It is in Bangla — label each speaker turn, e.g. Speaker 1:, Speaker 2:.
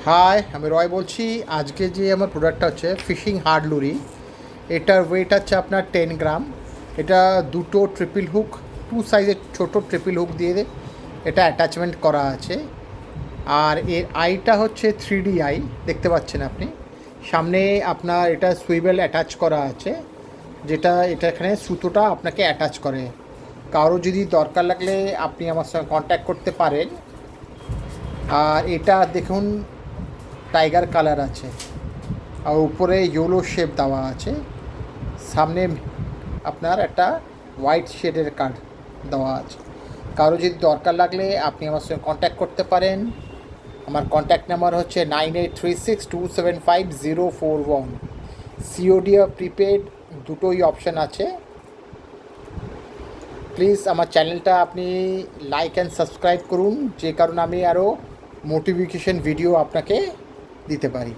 Speaker 1: হাই, আমি রয় বলছি। আজকে যে আমার প্রোডাক্টটা হচ্ছে ফিশিং হার্ড লুরি। এটার ওয়েট হচ্ছে আপনার 10 গ্রাম। এটা দুটো ট্রিপল হুক, টু সাইজের ছোটো ট্রিপল হুক দিয়ে এটা অ্যাটাচমেন্ট করা আছে। আর এর আইটা হচ্ছে 3D আই, দেখতে পাচ্ছেন আপনি। সামনে আপনার এটা সুইবেল অ্যাটাচ করা আছে, এটা এখানে সুতোটা আপনাকে অ্যাটাচ করে। কারো যদি দরকার লাগলে আপনি আমার সঙ্গে কন্ট্যাক্ট করতে পারেন। আর এটা দেখুন, টাইগার কালার আছে, আর উপরে ইয়েলো শেপ দেওয়া আছে। সামনে আপনার একটা হোয়াইট শেডের কার্ড দেওয়া আছে। কারো যদি দরকার লাগলে আপনি আমার সঙ্গে কন্ট্যাক্ট করতে পারেন। আমার কন্ট্যাক্ট নাম্বার হচ্ছে 9836275041। সিওডি আর প্রিপেড দুটোই অপশান আছে। প্লিজ আমার চ্যানেলটা আপনি লাইক অ্যান্ড সাবস্ক্রাইব করুন, যে কারণে আমি আরও মোটিভেশন ভিডিও আপনাকে দিতে পারি।